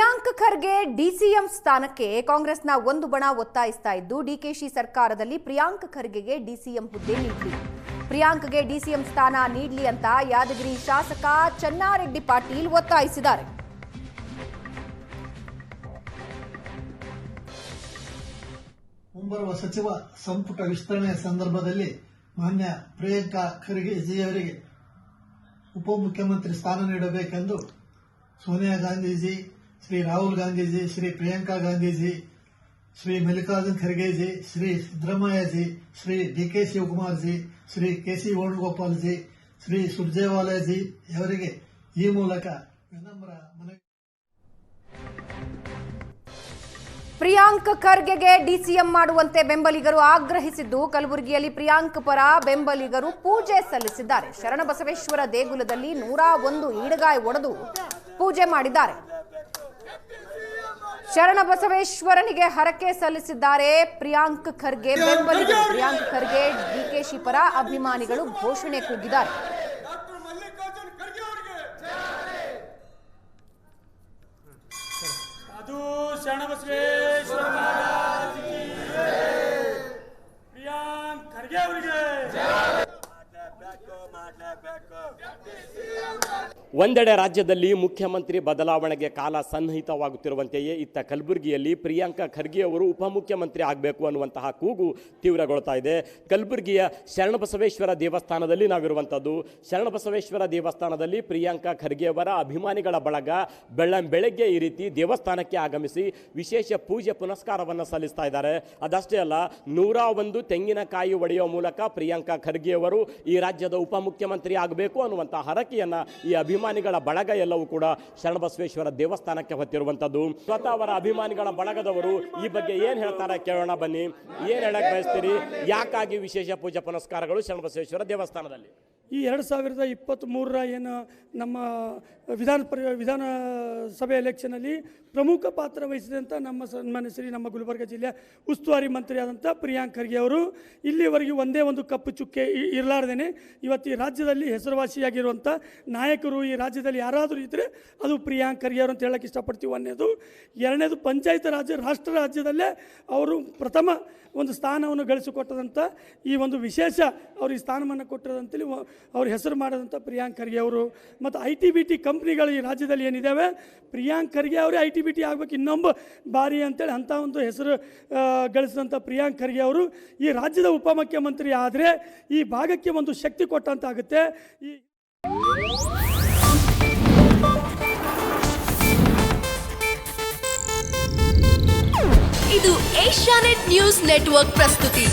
Priyank Kharge DCM ಸ್ಥಾನಕ್ಕೆ ಕಾಂಗ್ರೆಸ್ನ ಒಂದು ಬಣ ಒತ್ತಾಯಿಸ್ತಾ ಇದ್ದು ಡಿಕೆಶಿ ಸರ್ಕಾರದಲ್ಲಿ ಪ್ರಿಯಾಂಕ್ ಖರ್ಗೆಗೆ ಡಿಸಿಎಂ ಹುದ್ದೆ ನೀಡಲಿ. ಪ್ರಿಯಾಂಕ್ಗೆ ಡಿಸಿಎಂ ಸ್ಥಾನ ನೀಡಲಿ ಅಂತ ಯಾದಗಿರಿ ಶಾಸಕ ಚನ್ನಾರೆಡ್ಡಿ ಪಾಟೀಲ್ ಒತ್ತಾಯಿಸಿದ್ದಾರೆ. ಮುಂಬರುವ ಸಚಿವ ಸಂಪುಟ ವಿಸ್ತರಣೆ ಸಂದರ್ಭದಲ್ಲಿ ಮಾನ್ಯ ಪ್ರಿಯಾಂಕ್ ಖರ್ಗೆಜಿಯವರಿಗೆ ಉಪಮುಖ್ಯಮಂತ್ರಿ ಸ್ಥಾನ ನೀಡಬೇಕೆಂದು ಸೋನಿಯಾ ಗಾಂಧೀಜಿ, ಶ್ರೀ ರಾಹುಲ್ ಗಾಂಧೀಜಿ, ಶ್ರೀ ಪ್ರಿಯಾಂಕಾ ಗಾಂಧೀಜಿ, ಶ್ರೀ ಮಲ್ಲಿಕಾರ್ಜುನ್ ಖರ್ಗೆಜಿ, ಶ್ರೀ ಸಿದ್ದರಾಮಯ್ಯಜಿ, ಶ್ರೀ ಡಿಕೆ ಶಿವಕುಮಾರ್ಜಿ, ಶ್ರೀ ಕೆಸಿ ವೇಣುಗೋಪಾಲ್ಜಿ, ಶ್ರೀ ಸುರ್ಜೇವಾಲಾಜಿ ಅವರಿಗೆ ಈ ಮೂಲಕ ವಿನಮ್ರ ಮನವಿ. ಪ್ರಿಯಾಂಕ್ ಖರ್ಗೆಗೆ ಡಿಸಿಎಂ ಮಾಡುವಂತೆ ಬೆಂಬಲಿಗರು ಆಗ್ರಹಿಸಿದ್ದು, ಕಲಬುರಗಿಯಲ್ಲಿ ಪ್ರಿಯಾಂಕ್ ಪರ ಬೆಂಬಲಿಗರು ಪೂಜೆ ಸಲ್ಲಿಸಿದ್ದಾರೆ. ಶರಣಬಸವೇಶ್ವರ ದೇಗುಲದಲ್ಲಿ 101 ಈಡಗಾಯಿ ಒಡೆದು ಪೂಜೆ ಮಾಡಿದ್ದಾರೆ. ಶರಣಬಸವೇಶ್ವರನಿಗೆ ಹರಕೆ ಸಲ್ಲಿಸಿದ್ದಾರೆ ಪ್ರಿಯಾಂಕ್ ಖರ್ಗೆ ಬೆಂಬಲಿಗರು. ಪ್ರಿಯಾಂಕ್ ಖರ್ಗೆ ಡಿಕೆಶಿ ಪರ ಅಭಿಮಾನಿಗಳು ಘೋಷಣೆ ಕೂಗಿದ್ದಾರೆ. ಶರಣಬಸವೇಶ್ವರ ಮಹಾರಾಜ್ ಕಿ ಜೈ. ಪ್ರಿಯಾಂಕ್ ಖರ್ಗೆ ಅವರಿಗೆ ಒಂದೆಡೆ ರಾಜ್ಯದಲ್ಲಿ ಮುಖ್ಯಮಂತ್ರಿ ಬದಲಾವಣೆಗೆ ಕಾಲ ಸನ್ನಿಹಿತವಾಗುತ್ತಿರುವಂತೆಯೇ ಇತ್ತ ಕಲಬುರಗಿಯಲ್ಲಿ ಪ್ರಿಯಾಂಕ್ ಖರ್ಗೆ ಅವರು ಉಪಮುಖ್ಯಮಂತ್ರಿ ಆಗಬೇಕು ಅನ್ನುವಂತಹ ಕೂಗು ತೀವ್ರಗೊಳ್ತಾ ಇದೆ. ಕಲಬುರಗಿಯ ಶರಣಬಸವೇಶ್ವರ ದೇವಸ್ಥಾನದಲ್ಲಿ ನಾವಿರುವಂಥದ್ದು. ಶರಣಬಸವೇಶ್ವರ ದೇವಸ್ಥಾನದಲ್ಲಿ ಪ್ರಿಯಾಂಕ್ ಖರ್ಗೆ ಅವರ ಅಭಿಮಾನಿಗಳ ಬಳಗ ಬೆಳಗ್ಗೆ ಈ ರೀತಿ ದೇವಸ್ಥಾನಕ್ಕೆ ಆಗಮಿಸಿ ವಿಶೇಷ ಪೂಜೆ ಪುನಸ್ಕಾರವನ್ನು ಸಲ್ಲಿಸ್ತಾ ಇದ್ದಾರೆ. ಅದಷ್ಟೇ ಅಲ್ಲ, 101 ತೆಂಗಿನಕಾಯಿ ಒಡೆಯುವ ಮೂಲಕ ಪ್ರಿಯಾಂಕ್ ಖರ್ಗೆ ಅವರು ಈ ರಾಜ್ಯದ ಉಪಮುಖ್ಯಮಂತ್ರಿ ಆಗಬೇಕು ಅನ್ನುವಂತಹ ಹರಕೆಯನ್ನ ಈ ಅಭಿಮಾನಿಗಳ ಬಳಗ ಎಲ್ಲವೂ ಕೂಡ ಶರಣಬಸವೇಶ್ವರ ದೇವಸ್ಥಾನಕ್ಕೆ ಹೊತ್ತಿರುವಂಥದ್ದು. ಸ್ವತಃ ಅವರ ಅಭಿಮಾನಿಗಳ ಬಳಗದವರು ಈ ಬಗ್ಗೆ ಏನ್ ಹೇಳ್ತಾರೆ ಕೇಳೋಣ ಬನ್ನಿ. ಏನ್ ಹೇಳಕ್ ಬಯಸ್ತೀರಿ? ಯಾಕಾಗಿ ವಿಶೇಷ ಪೂಜಾ ಪುನಸ್ಕಾರಗಳು ಶರಣಬಸವೇಶ್ವರ ದೇವಸ್ಥಾನದಲ್ಲಿ? ಈ 2023 ಏನು ನಮ್ಮ ವಿಧಾನಸಭೆ ಎಲೆಕ್ಷನಲ್ಲಿ ಪ್ರಮುಖ ಪಾತ್ರ ವಹಿಸಿದಂಥ ನಮ್ಮ ಸನ್ಮಾನ್ಯ ಶ್ರೀ ನಮ್ಮ ಗುಲ್ಬರ್ಗ ಜಿಲ್ಲೆಯ ಉಸ್ತುವಾರಿ ಮಂತ್ರಿ ಆದಂಥ ಪ್ರಿಯಾಂಕ್ ಖರ್ಗೆ ಅವರು ಇಲ್ಲಿವರೆಗೆ ಒಂದೇ ಒಂದು ಕಪ್ಪು ಚುಕ್ಕೆ ಇರಲಾರ್ದೇನೆ ಇವತ್ತು ಈ ರಾಜ್ಯದಲ್ಲಿ ಹೆಸರುವಾಸಿಯಾಗಿರುವಂಥ ನಾಯಕರು ಈ ರಾಜ್ಯದಲ್ಲಿ ಯಾರಾದರೂ ಇದ್ದರೆ ಅದು ಪ್ರಿಯಾಂಕ್ ಖರ್ಗೆ ಅವರು ಅಂತ ಹೇಳಕ್ಕೆ ಇಷ್ಟಪಡ್ತೀವಿ. ಒಂದನೇದು. ಎರಡನೇದು, ಪಂಚಾಯತ್ ರಾಜ್ಯ ರಾಷ್ಟ್ರ ರಾಜ್ಯದಲ್ಲೇ ಅವರು ಪ್ರಥಮ ಒಂದು ಸ್ಥಾನವನ್ನು ಗಳಿಸಿಕೊಟ್ಟದಂಥ ಈ ಒಂದು ವಿಶೇಷ ಅವರು ಈ ಸ್ಥಾನವನ್ನು ಕೊಟ್ಟಿರೋದಂತೇಳಿ ಅವ್ರ ಹೆಸರು ಮಾಡಿದಂಥ ಪ್ರಿಯಾಂಕ್ ಖರ್ಗೆ ಅವರು. ಮತ್ತು ITBT ಕಂಪ್ನಿಗಳು ಈ ರಾಜ್ಯದಲ್ಲಿ ಏನಿದ್ದಾವೆ, ಪ್ರಿಯಾಂಕ್ ಖರ್ಗೆ ಅವರೇ ITBT ಆಗಬೇಕು ಇನ್ನೊಂದು ಬಾರಿ ಅಂತೇಳಿ ಅಂಥ ಒಂದು ಹೆಸರು ಗಳಿಸಿದಂಥ ಪ್ರಿಯಾಂಕ್ ಖರ್ಗೆ ಅವರು ಈ ರಾಜ್ಯದ ಉಪಮುಖ್ಯಮಂತ್ರಿ ಆದರೆ ಈ ಭಾಗಕ್ಕೆ ಒಂದು ಶಕ್ತಿ ಕೊಟ್ಟಂತಾಗುತ್ತೆ. ಇದು ಏಷ್ಯಾನೆಟ್ ನ್ಯೂಸ್ ನೆಟ್ವರ್ಕ್ ಪ್ರಸ್ತುತಿ.